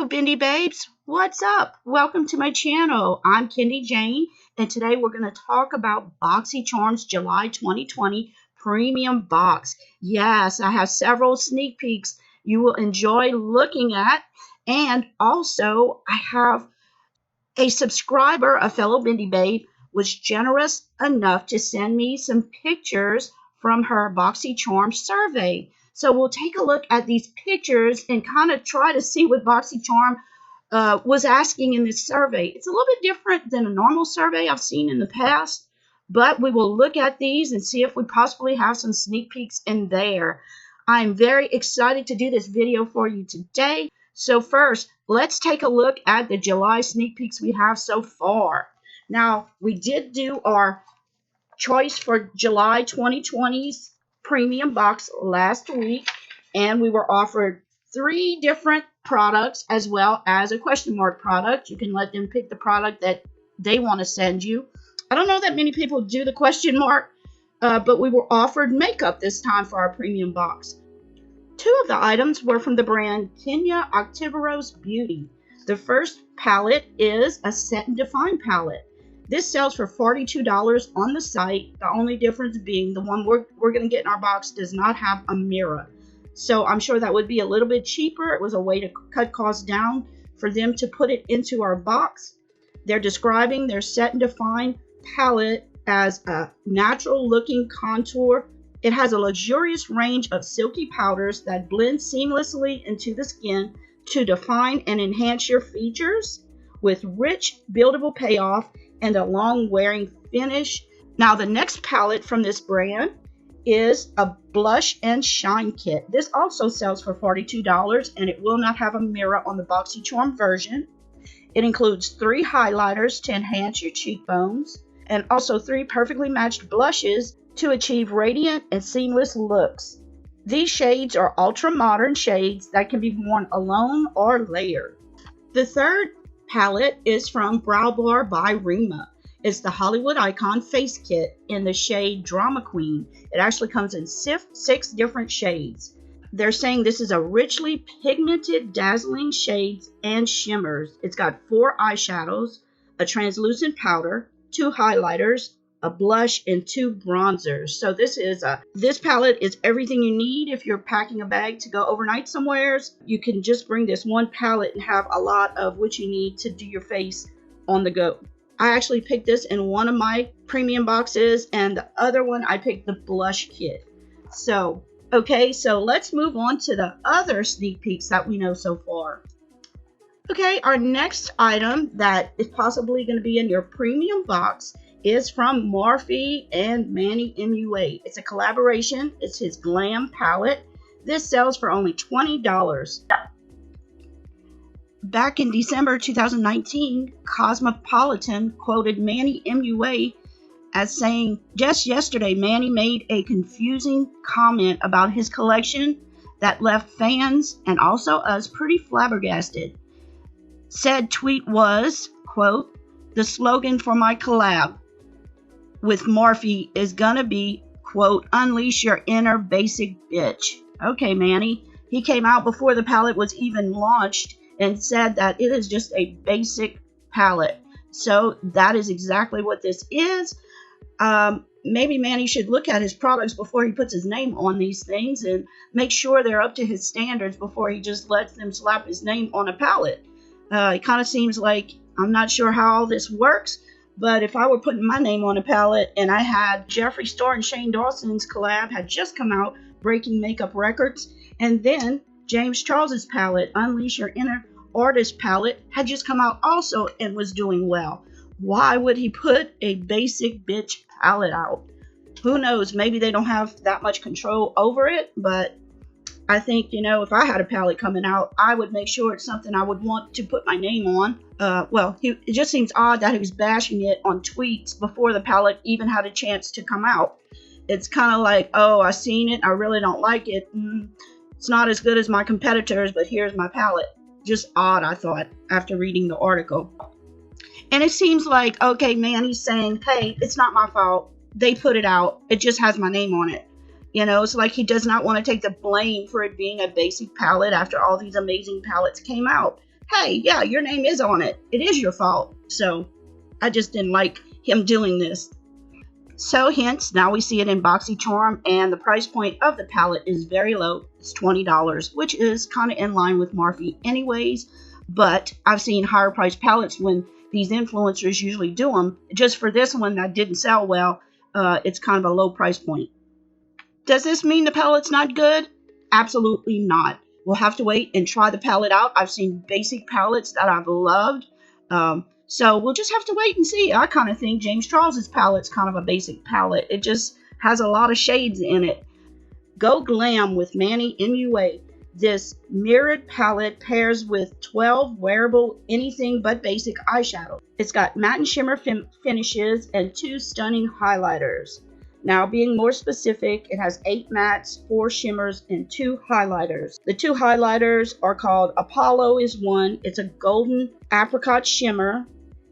Bindi babes, what's up? Welcome to my channel. I'm Kendy Jane, and today we're going to talk about Boxycharm's July 2020 Premium Box. Yes, I have several sneak peeks you will enjoy looking at, and also I have a subscriber, a fellow Bindi babe, was generous enough to send me some pictures from her Boxycharm survey. So we'll take a look at these pictures and kind of try to see what Boxycharm was asking in this survey. It's a little bit different than a normal survey I've seen in the past, but we will look at these and see if we possibly have some sneak peeks in there. I'm very excited to do this video for you today. So first, let's take a look at the July sneak peeks we have so far. Now, we did do our choice for July 2020's Premium Box last week, and we were offered 3 different products as well as a question mark product. You can let them pick the product that they want to send you. I don't know that many people do the question mark, but we were offered makeup this time for our Premium Box. 2 of the items were from the brand Allure Beauty. The first palette is a Set and Define palette. This sells for $42 on the site. The only difference being the one we're going to get in our box does not have a mirror. So I'm sure that would be a little bit cheaper. It was a way to cut costs down for them to put it into our box. They're describing their Set and Define palette as a natural looking contour. It has a luxurious range of silky powders that blend seamlessly into the skin to define and enhance your features with rich buildable payoff and a long wearing finish. Now the next palette from this brand is a blush and shine kit. This also sells for $42 and it will not have a mirror on the Boxycharm version. It includes 3 highlighters to enhance your cheekbones and also 3 perfectly matched blushes to achieve radiant and seamless looks. These shades are ultra modern shades that can be worn alone or layered. The third palette is from Brow Bar by Rima. It's the Hollywood Icon Face Kit in the shade Drama Queen. It actually comes in 6 different shades. They're saying this is a richly pigmented, dazzling shades and shimmers. It's got 4 eyeshadows, a translucent powder, 2 highlighters, a blush, and 2 bronzers. So this palette is everything you need if you're packing a bag to go overnight somewheres. You can just bring this one palette and have a lot of what you need to do your face on the go. I actually picked this in one of my premium boxes, and the other one I picked the blush kit. So let's move on to the other sneak peeks that we know so far. Okay, our next item that is possibly going to be in your premium box is from Morphe and Manny MUA. It's a collaboration. It's his Glam palette. This sells for only $20. Back in December 2019, Cosmopolitan quoted Manny MUA as saying, "Just yesterday, Manny made a confusing comment about his collection that left fans and also us pretty flabbergasted. Said tweet was, quote, the slogan for my collab with Morphe is gonna be, quote, unleash your inner basic bitch." Okay, Manny. He came out before the palette was even launched and said that it is just a basic palette. So that is exactly what this is. Maybe Manny should look at his products before he puts his name on these things and make sure they're up to his standards before he just lets them slap his name on a palette. It kind of seems like, I'm not sure how all this works, but if I were putting my name on a palette and I had Jeffree Star and Shane Dawson's collab had just come out, breaking makeup records, and then James Charles's palette, Unleash Your Inner Artist palette, had just come out also and was doing well. Why would he put a basic bitch palette out? Who knows? Maybe they don't have that much control over it, but I think, if I had a palette coming out, I would make sure it's something I would want to put my name on. It just seems odd that he was bashing it on tweets before the palette even had a chance to come out. It's kind of like, oh, I seen it, I really don't like it. It's not as good as my competitors, but here's my palette. Just odd, I thought, after reading the article. And it seems like, okay, Manny's saying, hey, it's not my fault. They put it out. It just has my name on it. It's like he does not want to take the blame for it being a basic palette after all these amazing palettes came out. hey, yeah, your name is on it. It is your fault. So I just didn't like him doing this. So hence, now we see it in Boxycharm, and the price point of the palette is very low. It's $20, which is kind of in line with Morphe anyways. But I've seen higher priced palettes when these influencers usually do them. Just for this one that didn't sell well, it's kind of a low price point. Does this mean the palette's not good? Absolutely not. We'll have to wait and try the palette out. I've seen basic palettes that I've loved. So we'll just have to wait and see. I kind of think James Charles's palette's kind of a basic palette. It just has a lot of shades in it. Go Glam with Manny MUA. This mirrored palette pairs with 12 wearable anything but basic eyeshadow. It's got matte and shimmer finishes and 2 stunning highlighters. Now, being more specific, it has 8 mattes, 4 shimmers, and 2 highlighters. The 2 highlighters are called Apollo is one. It's a golden apricot shimmer.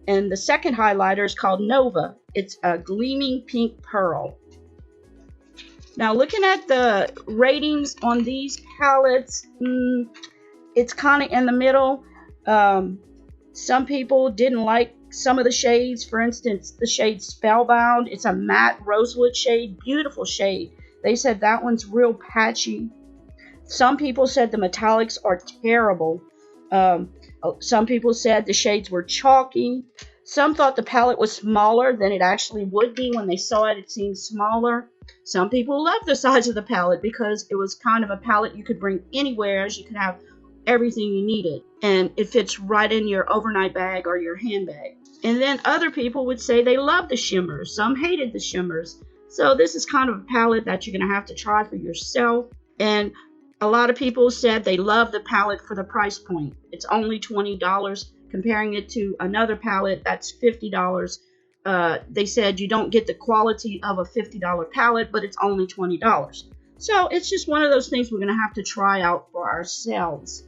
And the second highlighter is called Nova. It's a gleaming pink pearl. Now, looking at the ratings on these palettes, it's kind of in the middle. Some people didn't like some of the shades. For instance, the shade Spellbound. It's a matte rosewood shade. Beautiful shade. They said that one's real patchy. Some people said the metallics are terrible. Some people said the shades were chalky. Some thought the palette was smaller than it actually would be. When they saw it, it seemed smaller. Some people loved the size of the palette because it was kind of a palette you could bring anywhere, as you could have everything you needed. And it fits right in your overnight bag or your handbag. And then other people would say they loved the shimmers. Some hated the shimmers. So this is kind of a palette that you're going to have to try for yourself. And a lot of people said they love the palette for the price point. It's only $20. Comparing it to another palette that's $50. They said you don't get the quality of a $50 palette, but it's only $20. So it's just one of those things we're going to have to try out for ourselves.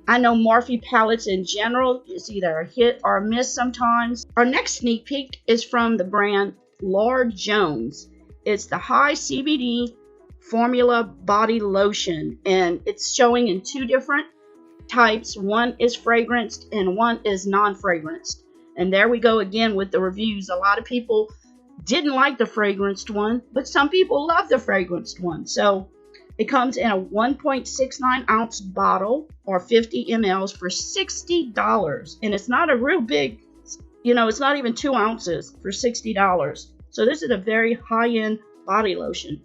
I know Morphe palettes in general is either a hit or a miss sometimes. Our next sneak peek is from the brand Lord Jones. It's the high CBD formula body lotion, and it's showing in 2 different types. One is fragranced and one is non-fragranced. And there we go again with the reviews. A lot of people didn't like the fragranced one, but some people love the fragranced one. So it comes in a 1.69 ounce bottle or 50 mLs for $60. And it's not a real big, it's not even 2 ounces for $60. So this is a very high-end body lotion.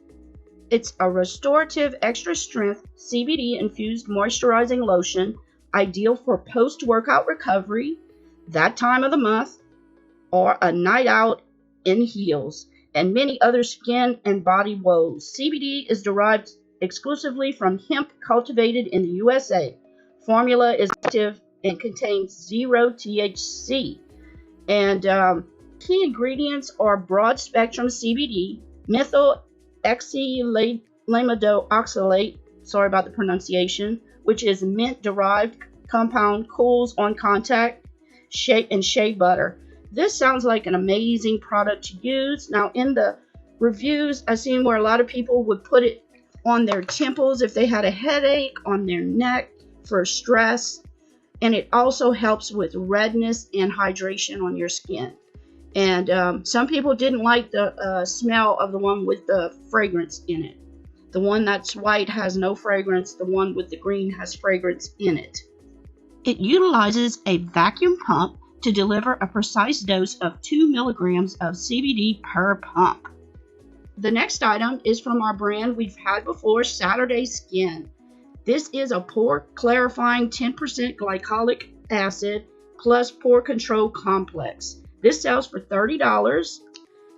It's a restorative extra strength CBD infused moisturizing lotion, ideal for post-workout recovery, that time of the month, or a night out in heels, and many other skin and body woes. CBD is derived exclusively from hemp cultivated in the USA. Formula is active and contains 0 THC. And key ingredients are broad spectrum CBD, methyl oxalate, sorry about the pronunciation, which is mint derived compound, cools on contact, and shea butter. This sounds like an amazing product to use. Now, in the reviews, I've seen where a lot of people would put it on their temples if they had a headache, on their neck for stress, and it also helps with redness and hydration on your skin. And some people didn't like the smell of the one with the fragrance in it. The one that's white has no fragrance. The one with the green has fragrance in it. It utilizes a vacuum pump to deliver a precise dose of 2 milligrams of CBD per pump. The next item is from our brand we've had before, Saturday Skin. This is a pore clarifying 10% glycolic acid plus pore control complex. This sells for $30,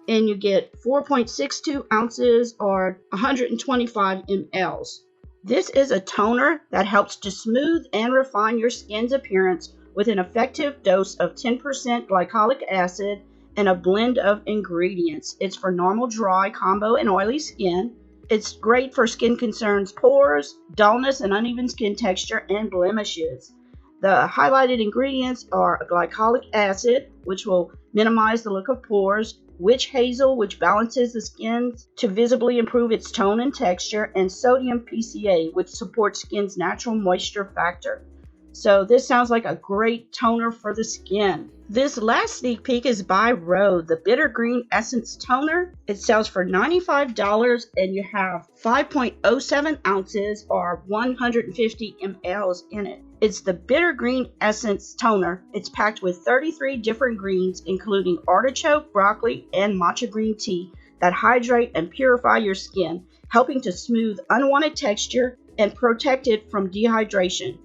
and you get 4.62 ounces or 125 mLs. This is a toner that helps to smooth and refine your skin's appearance with an effective dose of 10% glycolic acid and a blend of ingredients. It's for normal, dry, combo, and oily skin. It's great for skin concerns, pores, dullness, and uneven skin texture, and blemishes. The highlighted ingredients are glycolic acid, which will minimize the look of pores, witch hazel, which balances the skin to visibly improve its tone and texture, and sodium PCA, which supports skin's natural moisture factor. So this sounds like a great toner for the skin. This last sneak peek is by Rhode, the Bitter Green Essence Toner. It sells for $95 and you have 5.07 ounces or 150 mLs in it. It's the Bitter Green Essence Toner. It's packed with 33 different greens, including artichoke, broccoli, and matcha green tea that hydrate and purify your skin, helping to smooth unwanted texture and protect it from dehydration.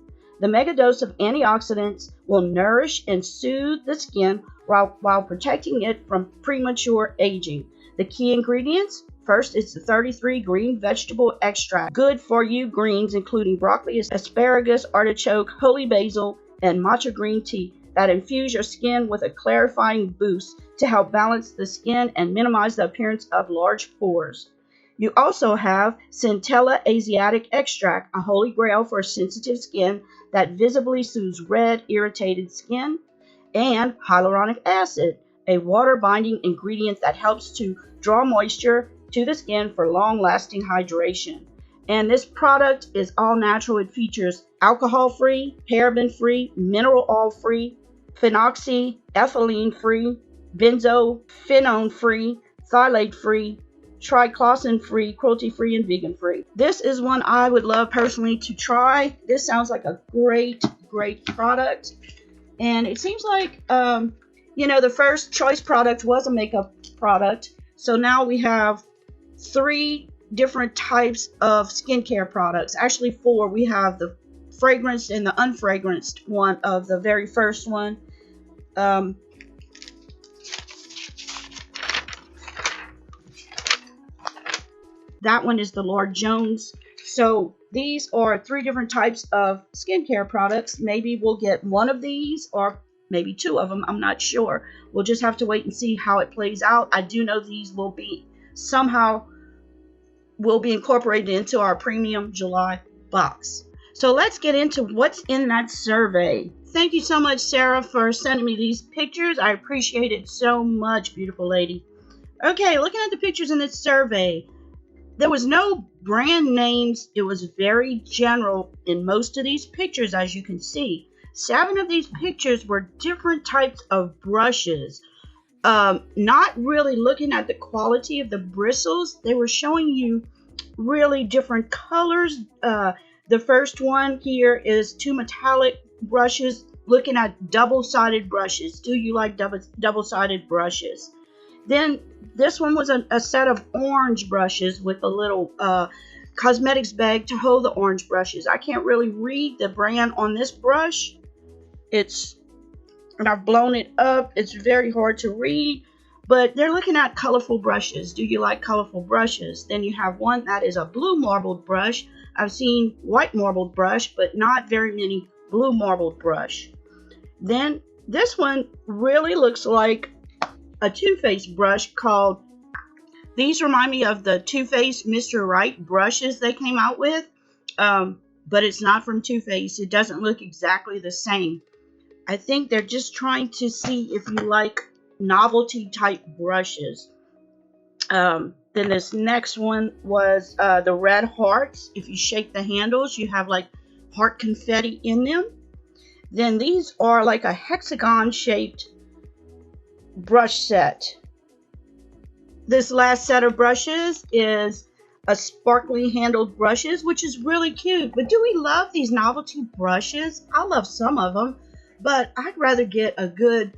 The mega dose of antioxidants will nourish and soothe the skin while protecting it from premature aging. The key ingredients: first, it's the 33 green vegetable extract, good for you greens, including broccoli, asparagus, artichoke, holy basil, and matcha green tea that infuse your skin with a clarifying boost to help balance the skin and minimize the appearance of large pores. You also have Centella Asiatic Extract, a holy grail for sensitive skin that visibly soothes red, irritated skin, and hyaluronic acid, a water-binding ingredient that helps to draw moisture to the skin for long-lasting hydration. And this product is all natural. It features alcohol-free, paraben-free, mineral oil-free, phenoxy, ethylene-free, benzophenone-free, phthalate-free, triclosan-free, cruelty-free, and vegan-free. This is one I would love personally to try. This sounds like a great product. And it seems like, the first choice product was a makeup product. So now we have 3 different types of skincare products. Actually 4. We have the fragranced and the unfragranced one of the very first one. That one is the Lord Jones. So these are 3 different types of skincare products. Maybe we'll get one of these or maybe 2 of them. I'm not sure. We'll just have to wait and see how it plays out. I do know these will be incorporated into our premium July box. So let's get into what's in that survey. Thank you so much, Sarah, for sending me these pictures. I appreciate it so much, beautiful lady. Okay, looking at the pictures in this survey, there was no brand names. It was very general in most of these pictures, as you can see. 7 of these pictures were different types of brushes. Not really looking at the quality of the bristles. They were showing you really different colors. The first one here is 2 metallic brushes, looking at double-sided brushes. Do you like double-sided brushes? Then this one was a set of orange brushes with a little cosmetics bag to hold the orange brushes. I can't really read the brand on this brush. And I've blown it up. It's very hard to read, but they're looking at colorful brushes. Do you like colorful brushes? Then you have one that is a blue marbled brush. I've seen white marbled brush, but not very many blue marbled brush. Then this one really looks like a Too Faced brush called, these remind me of the Too Faced Mr. Right brushes they came out with, but it's not from Too Faced. It doesn't look exactly the same. I think they're just trying to see if you like novelty type brushes. Then this next one was the red hearts. If you shake the handles, you have like heart confetti in them. Then these are like a hexagon shaped brush set. This last set of brushes is a sparkly handled brushes, which is really cute. But do we love these novelty brushes? I love some of them, but I'd rather get a good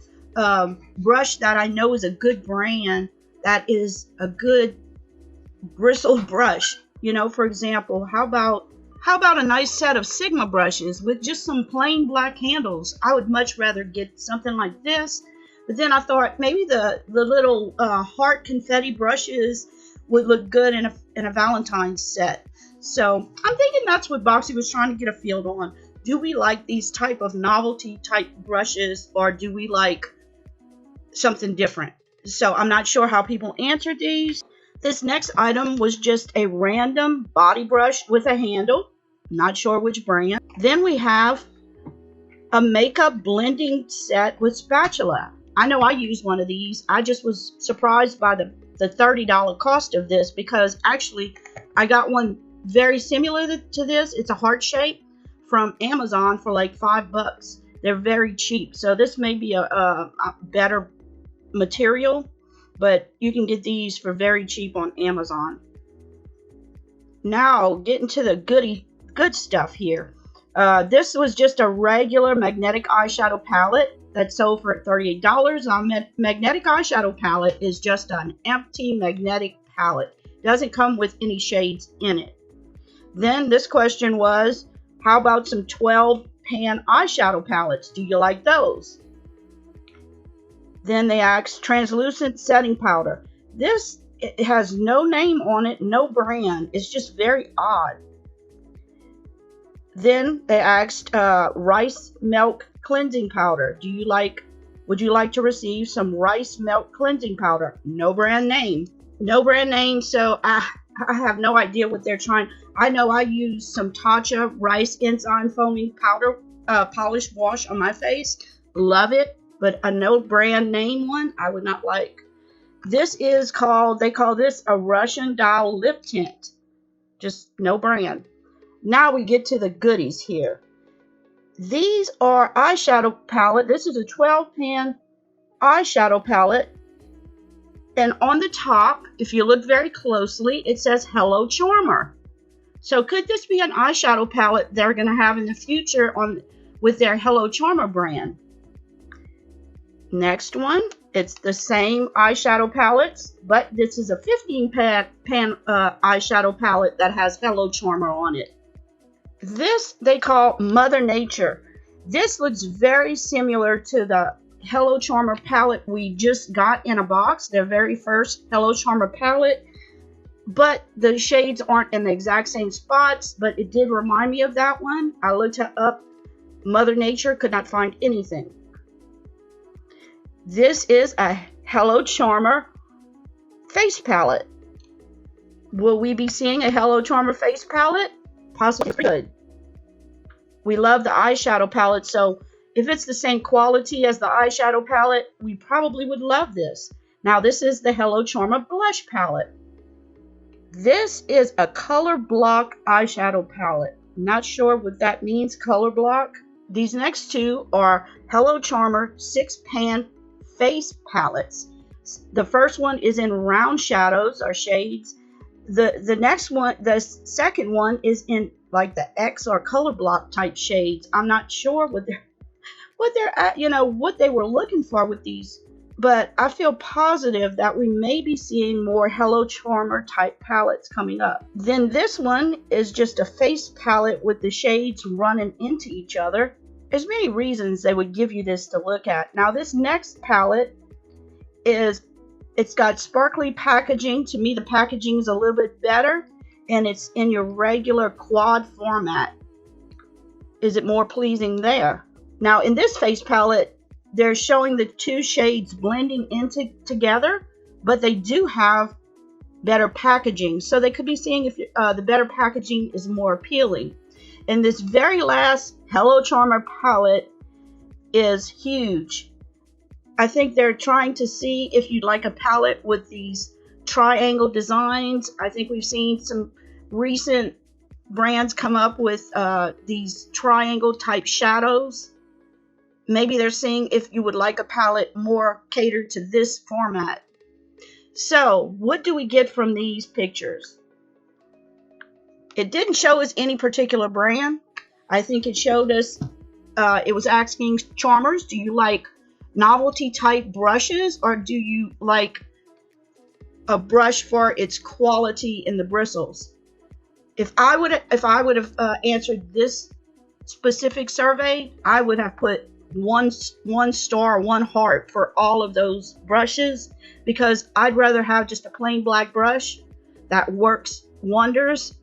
brush that I know is a good brand, that is a good bristled brush. For example, how about a nice set of Sigma brushes with just some plain black handles? I would much rather get something like this. But then I thought maybe the little heart confetti brushes would look good in a Valentine's set. So I'm thinking that's what Boxy was trying to get a feel on. Do we like these type of novelty type brushes, or do we like something different? So I'm not sure how people answered these. This next item was just a random body brush with a handle. Not sure which brand. Then we have a makeup blending set with spatula. I know I used one of these. I just was surprised by the $30 cost of this, because actually I got one very similar to this. It's a heart shape from Amazon for like $5. They're very cheap. So this may be a better material, but you can get these for very cheap on Amazon. Now, getting to the good stuff here. This was just a regular magnetic eyeshadow palette that sold for $38. Our magnetic eyeshadow palette is just an empty magnetic palette. Doesn't come with any shades in it. Then this question was, how about some 12-pan eyeshadow palettes? Do you like those? Then they asked translucent setting powder. This, it has no name on it, no brand. It's just very odd. Then they asked rice milk cleansing powder. Would you like to receive some rice milk cleansing powder? No brand name. No brand name, so I have no idea what they're trying. I know I use some Tatcha rice enzyme foaming powder polish wash on my face. Love it, but a no brand name one I would not like. This is called, they call this a Russian doll lip tint. Just no brand. Now we get to the goodies here. These are eyeshadow palette. This is a 12-pan eyeshadow palette. And on the top, if you look very closely, it says Hello Charmer. So could this be an eyeshadow palette they're going to have in the future with their Hello Charmer brand? Next one, it's the same eyeshadow palettes, but this is a 15-pan eyeshadow palette that has Hello Charmer on it. This they call Mother Nature. This looks very similar to the Hello Charmer palette we just got in a box, their very first Hello Charmer palette, but the shades aren't in the exact same spots, but it did remind me of that one. I looked up Mother Nature, could not find anything. This is a Hello Charmer face palette. Will we be seeing a Hello Charmer face palette? Possibly could. We love the eyeshadow palette, so if it's the same quality as the eyeshadow palette, we probably would love this. Now, this is the Hello Charmer blush palette. This is a color block eyeshadow palette. Not sure what that means, color block. These next two are Hello Charmer 6-pan face palettes. The first one is in round shadows or shades. The next one, the second one, is in like the X or color block type shades. I'm not sure what they were looking for with these, but I feel positive that we may be seeing more Hello Charmer type palettes coming up. Then this one is just a face palette with the shades running into each other. There's many reasons they would give you this to look at. Now this next palette it's got sparkly packaging. To me, the packaging is a little bit better, and it's in your regular quad format. Is it more pleasing there? Now, in this face palette, they're showing the two shades blending together, but they do have better packaging. So they could be seeing if the better packaging is more appealing. And this very last Hello Charmer palette is huge. I think they're trying to see if you'd like a palette with these triangle designs. I think we've seen some recent brands come up with these triangle type shadows. Maybe they're seeing if you would like a palette more catered to this format. So what do we get from these pictures? It didn't show us any particular brand. I think it showed us, it was asking charmers, do you like novelty type brushes, or do you like a brush for its quality in the bristles? If I would have answered this specific survey, I would have put one star, one heart for all of those brushes, because I'd rather have just a plain black brush that works wonders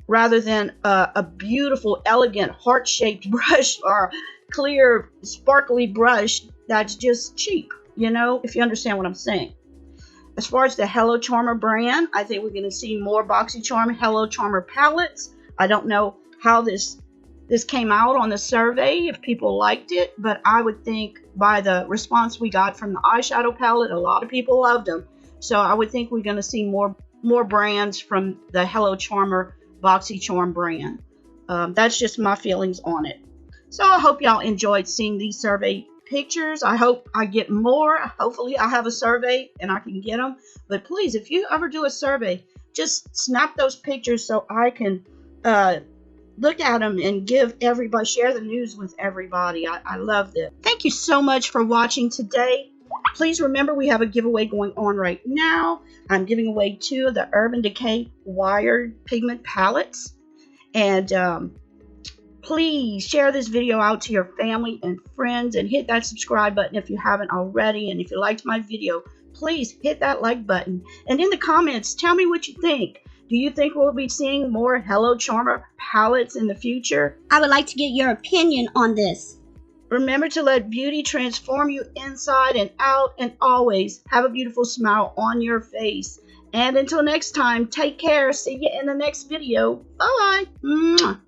rather than a beautiful, elegant, heart-shaped brush or clear, sparkly brush that's just cheap, if you understand what I'm saying. As far as the Hello Charmer brand, I think we're going to see more Boxycharm Hello Charmer palettes. I don't know how this came out on the survey, if people liked it, but I would think by the response we got from the eyeshadow palette, a lot of people loved them. So I would think we're going to see more brands from the Hello Charmer Boxycharm brand. That's just my feelings on it. So I hope y'all enjoyed seeing these survey pictures. I hope I get more. Hopefully I have a survey and I can get them. But please, if you ever do a survey, just snap those pictures so I can look at them and give everybody, share the news with everybody. I love this. Thank you so much for watching today. Please remember we have a giveaway going on right now. I'm giving away 2 of the Urban Decay Wired Pigment Palettes. And please share this video out to your family and friends and hit that subscribe button if you haven't already. And if you liked my video, please hit that like button. And in the comments, tell me what you think. Do you think we'll be seeing more Hello Charmer palettes in the future? I would like to get your opinion on this. Remember to let beauty transform you inside and out, and always have a beautiful smile on your face. And until next time, take care. See you in the next video. Bye. Mwah.